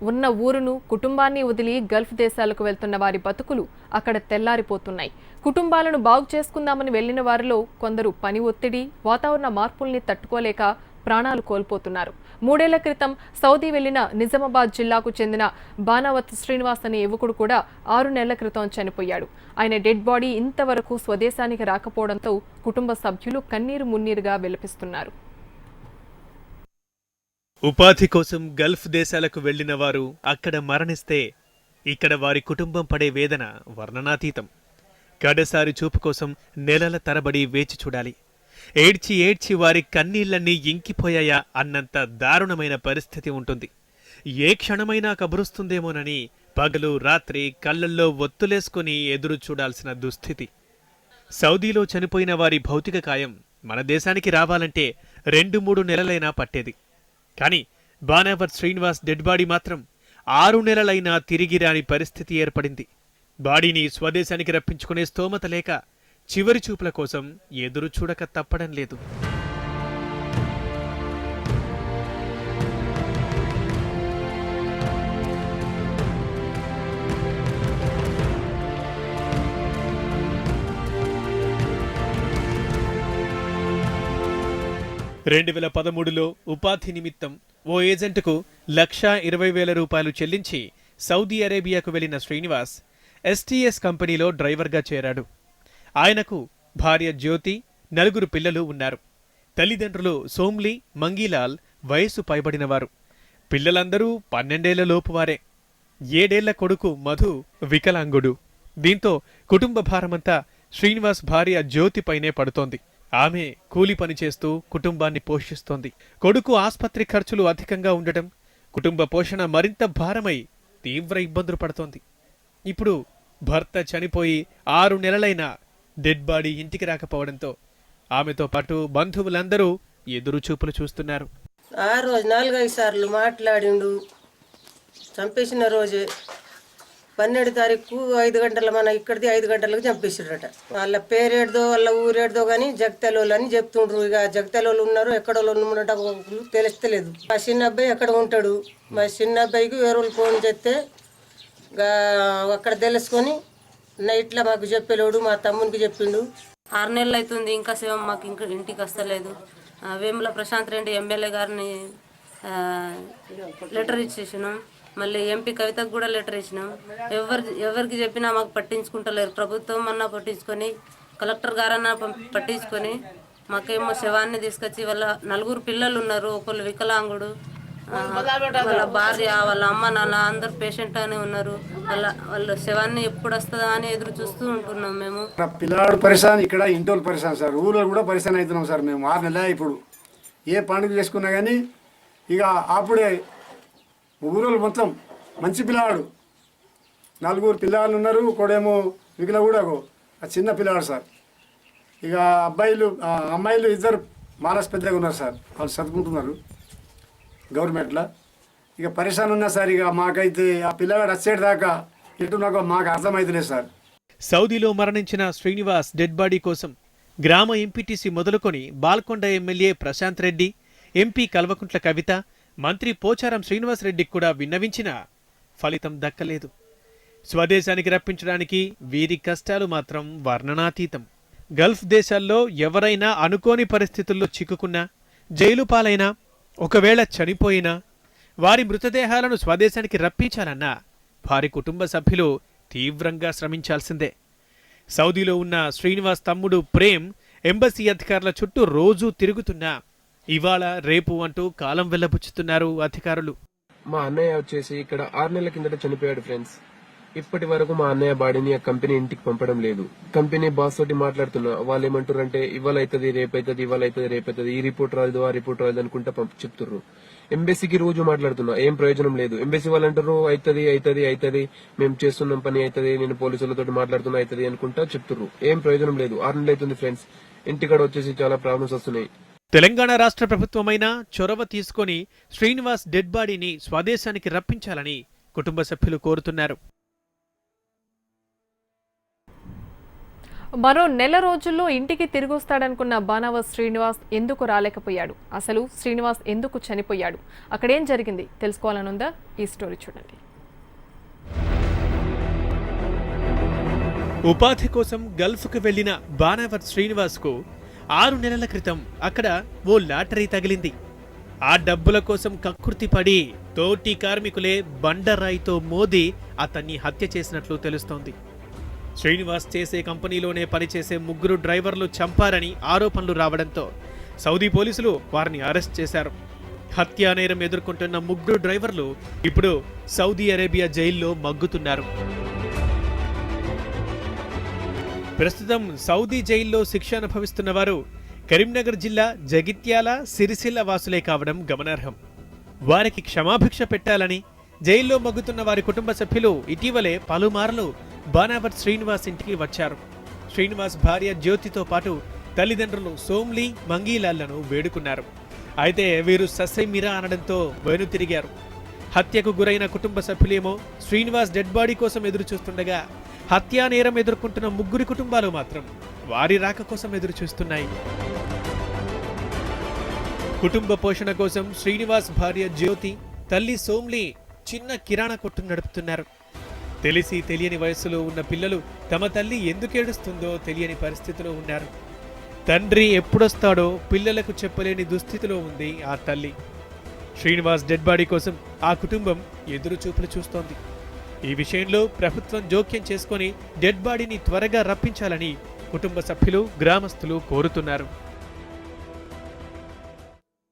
ఉన్న ఊరును కుటుంబాన్ని వదిలి గల్ఫ్ దేశాలకు వెళ్తున్న వారి బతుకులు అక్కడ తెల్లారిపోతున్నాయి. కుటుంబాలను బాగు చేసుకుందామని వెళ్లిన వారిలో కొందరు పని ఒత్తిడి, వాతావరణ మార్పుల్ని తట్టుకోలేక ప్రాణాలు కోల్పోతున్నారు. 3 ఏళ్ల క్రితం సౌదీ వెళ్లిన నిజామాబాద్ జిల్లాకు చెందిన బానావత్ శ్రీనివాస్ అనే యువకుడు కూడా 6 నెలల క్రితం చనిపోయాడు. ఆయన డెడ్ బాడీ ఇంతవరకు స్వదేశానికి రాకపోవడంతో కుటుంబ సభ్యులు కన్నీరు మున్నీరుగా విలపిస్తున్నారు. ఉపాధి కోసం గల్ఫ్ దేశాలకు వెళ్లిన వారు అక్కడ మరణిస్తే ఇక్కడ వారి కుటుంబం పడే వేదన వర్ణనాతీతం. కడసారి చూపు కోసం నెలల తరబడి వేచి చూడాలి. ఏడ్చి ఏడ్చి వారి కన్నీళ్లన్నీ ఇంకిపోయాయా అన్నంత దారుణమైన పరిస్థితి ఉంటుంది. ఏ క్షణమైనా కబురుస్తుందేమోనని పగలు రాత్రి కళ్లల్లో ఒత్తులేసుకుని ఎదురు చూడాల్సిన దుస్థితి. సౌదీలో చనిపోయిన వారి భౌతిక కాయం మన దేశానికి రావాలంటే 2-3 నెలలైనా పట్టేది. కానీ బానావత్ శ్రీనివాస్ డెడ్ బాడీ మాత్రం 6 నెలలైనా తిరిగి రాని పరిస్థితి ఏర్పడింది. బాడీని స్వదేశానికి రప్పించుకునే స్తోమత లేక చివరి చూపుల కోసం ఎదురు చూడక తప్పడం లేదు. (2013) ఉపాధి నిమిత్తం ఓ ఏజెంటుకు ₹1,20,000 చెల్లించి సౌదీ అరేబియాకు వెళ్లిన శ్రీనివాస్ ఎస్టీఎస్ కంపెనీలో డ్రైవర్గా చేరాడు. ఆయనకు భార్య జ్యోతి, 4 పిల్లలు ఉన్నారు. తల్లిదండ్రులు సోమ్లి, మంగీలాల్ వయసు పైబడినవారు. పిల్లలందరూ 12 ఏళ్ల లోపువారే. 7 ఏళ్ల కొడుకు మధు వికలాంగుడు. దీంతో కుటుంబ భారమంతా శ్రీనివాస్ భార్య జ్యోతిపైనే పడుతోంది. ఆమె కూలి పనిచేస్తూ కుటుంబాన్ని పోషిస్తోంది. కొడుకు ఆస్పత్రి ఖర్చులు అధికంగా ఉండటం కుటుంబ పోషణ మరింత భారమై తీవ్ర ఇబ్బందులు పడుతోంది. ఇప్పుడు భర్త చనిపోయి 6 నెలలైనా డెడ్ బాడీ ఇంటికి రాకపోవడంతో ఆమెతో పాటు బంధువులందరూ ఎదురు చూపులు చూస్తున్నారు. ఆ రోజు 4-5 సార్లు మాట్లాడిండు. చంపేసిన రోజే 12 తారీఖు 5 గంటల మన ఇక్కడిది 5 గంటలకు చంపేసారట. వాళ్ళ పేరేడుదో వాళ్ళ ఊరేడుదో కానీ జగతలోళ్ళు అని చెప్తుండ్రు. ఇక జగతలోళ్ళు ఉన్నారు, ఎక్కడో ఉన్నట తెలుస్తలేదు. మా చిన్న అబ్బాయి ఎక్కడ ఉంటాడు. మా చిన్న అబ్బాయికి వేరే ఫోన్ చేస్తే అక్కడ తెలుసుకొని నైట్లో మాకు చెప్పేలోడు, మా తమ్మునికి చెప్పిండు. 6 నెలలు అవుతుంది, ఇంకా శివం మాకు ఇంకా ఇంటికి వస్తలేదు. వేముల ప్రశాంత్ రెడ్డి ఎమ్మెల్యే గారిని లెటర్ ఇచ్చేసినాం. మళ్ళీ ఎంపీ కవితకు కూడా లెటర్ ఇచ్చినాం. ఎవరికి చెప్పినా మాకు పట్టించుకుంటలేరు. ప్రభుత్వం అన్నా పట్టించుకొని, కలెక్టర్ గారన్నా పట్టించుకొని, మాకేమో శవాన్ని తీసుకొచ్చి వాళ్ళ 4 పిల్లలు ఉన్నారు. ఒకళ్ళు వికలాంగుడు, వాళ్ళ భార్య, వాళ్ళ అమ్మ నాన్న అందరు పేషెంట్ అని ఉన్నారు. వాళ్ళ శవాన్ని ఎప్పుడు వస్తుందా అని ఎదురు చూస్తూ ఉంటున్నాం. మేము పిల్లాడు పరిశాన్, ఇక్కడ ఇంటోళ్ళు పరిశాన్ సార్. ఊళ్ళో కూడా పరిశాన్ అవుతున్నాం సార్. మేము 6 నెలల ఇప్పుడు ఏ పండుగ చేసుకున్నా కానీ ఇక అప్పుడే ఊరోళ్ళు మొత్తం మంచి పిల్లవాడు, 4 పిల్లలు ఉన్నారు. ఒకడేమో మిగిలిన కూడా చిన్న పిల్లవాడు సార్. ఇక అమ్మాయిలు 2 మానస్ పెద్దగా ఉన్నారు సార్. వాళ్ళు చదువుకుంటున్నారు గవర్నమెంట్లో. ఇక పరిశాన్ ఉన్నా సార్. ఇక మాకైతే ఆ పిల్లవాడు వచ్చేదాకా ఎటు నాకు మాకు అర్థమైతలేదు సార్. సౌదీలో మరణించిన శ్రీనివాస్ డెడ్ బాడీ కోసం గ్రామ ఎంపీటీసీ మొదలుకొని బాల్కొండ ఎమ్మెల్యే ప్రశాంత్ రెడ్డి, ఎంపీ కల్వకుంట్ల కవిత, మంత్రి పోచారం శ్రీనివాస్ రెడ్డికి కూడా విన్నవించినా ఫలితం దక్కలేదు. స్వదేశానికి రప్పించడానికి వీరి కష్టాలు మాత్రం వర్ణనాతీతం. గల్ఫ్ దేశాల్లో ఎవరైనా అనుకోని పరిస్థితుల్లో చిక్కుకున్నా, జైలు పాలైనా, ఒకవేళ చనిపోయినా వారి మృతదేహాలను స్వదేశానికి రప్పించాలన్నా వారి కుటుంబ సభ్యులు తీవ్రంగా శ్రమించాల్సిందే. సౌదీలో ఉన్న శ్రీనివాస్ తమ్ముడు ప్రేమ్ ఎంబసీ అధికారుల చుట్టూ రోజూ తిరుగుతున్నా ఇవాళ రేపు అంటూ కాలం వెళ్లబుచ్చుతున్నారు అధికారులు. మా అన్నయ్య వచ్చేసి ఇక్కడ 6 నెలల కిందట చనిపోయాడు ఫ్రెండ్స్. ఇప్పటి వరకు మా అన్నయ్య బాడీని ఆ కంపెనీ ఇంటికి పంపడం లేదు. కంపెనీ బాస్ తోటి మాట్లాడుతున్నా. వాళ్ళు ఏమంటారంటే ఇవాళ అవుతుంది, రేపైతుంది, ఇవాళ అవుతుంది, రేపైతుంది, ఈ రిపోర్ట్ రాదు, ఆ రిపోర్ట్ రాదు అనుకుంటా చెప్తుర్రు. ఎంబసీకి రోజు మాట్లాడుతున్నా, ఏం ప్రయోజనం లేదు. ఎంబసీ వాళ్ళు అంటారు అవుతుంది, అవుతుంది, అవుతుంది, మేము చేస్తున్నాం పని అవుతుంది, నేను పోలీసులతో మాట్లాడుతున్నా అవుతుంది అనుకుంటా చెప్తుర్రు. ఏం ప్రయోజనం లేదు. 6 నెలలు అవుతుంది ఫ్రెండ్స్. ఇంటికాడ వచ్చేసి చాలా ప్రాబ్లమ్స్ వస్తున్నాయి. తెలంగాణ రాష్ట్ర ప్రభుత్వమైనా చొరవ తీసుకొని శ్రీనివాస్ డెడ్ బాడీని స్వదేశానికి రప్పించాలని కుటుంబ సభ్యులు కోరుతున్నారు. మరో నెల రోజుల్లో ఇంటికి తిరిగొస్తాడనుకున్న బాణావత్ శ్రీనివాస్ ఎందుకు రాలేకపోయాడు? అసలు శ్రీనివాస్ ఎందుకు చనిపోయాడు? అక్కడేం జరిగింది తెలుసుకోవాలనుందా? ఈ స్టోరీ చూడండి. ఉపాధి కోసం గల్ఫ్కు వెళ్లిన బాణావత్ శ్రీనివాస్కు 6 నెలల క్రితం అక్కడ ఓ లాటరీ తగిలింది. ఆ డబ్బుల కోసం కక్కుర్తి పడి తోటి కార్మికులే బండరాయితో మోది అతన్ని హత్య చేసినట్లు తెలుస్తోంది. శ్రీనివాస్ చేసే కంపెనీలోనే పనిచేసే 3 డ్రైవర్లు చంపారని ఆరోపణలు రావడంతో సౌదీ పోలీసులు వారిని అరెస్ట్ చేశారు. హత్యా నేరం ఎదుర్కొంటున్న 3 డ్రైవర్లు ఇప్పుడు సౌదీ అరేబియా జైల్లో మగ్గుతున్నారు. ప్రస్తుతం సౌదీ జైల్లో శిక్ష అనుభవిస్తున్న వారు కరీంనగర్ జిల్లా జగిత్యాల, సిరిసిల్ల వాసులే కావడం గమనార్హం. వారికి క్షమాభిక్ష పెట్టాలని జైల్లో మగ్గుతున్న వారి కుటుంబ సభ్యులు ఇటీవలే పలుమార్లు బాణావత్ శ్రీనివాస్ ఇంటికి వచ్చారు. శ్రీనివాస్ భార్య జ్యోతితో పాటు తల్లిదండ్రులు సోమ్లీ, మంగీలాళ్లను వేడుకున్నారు. అయితే వీరు సస్సైమిరా అనడంతో వెనుతిరిగారు. హత్యకు గురైన కుటుంబ సభ్యులేమో శ్రీనివాస్ డెడ్ బాడీ కోసం ఎదురు చూస్తుండగా హత్యా నేరం ఎదుర్కొంటున్న 3 కుటుంబాలు మాత్రం వారి రాక కోసం ఎదురు చూస్తున్నాయి. కుటుంబ పోషణ కోసం శ్రీనివాస్ భార్య జ్యోతి, తల్లి సోమ్లీ చిన్న కిరాణా కొట్టు నడుపుతున్నారు. తెలిసి తెలియని వయస్సులో ఉన్న పిల్లలు తమ తల్లి ఎందుకేడుస్తుందో తెలియని పరిస్థితిలో ఉన్నారు. తండ్రి ఎప్పుడొస్తాడో పిల్లలకు చెప్పలేని దుస్థితిలో ఉంది ఆ తల్లి. శ్రీనివాస్ డెడ్ బాడీ కోసం ఆ కుటుంబం ఎదురు చూపులు చూస్తోంది. ఈ విషయంలో ప్రభుత్వం జోక్యం చేసుకొని డెడ్ బాడీని త్వరగా రప్పించాలని కుటుంబ సభ్యులు, గ్రామస్తులు కోరుతున్నారు.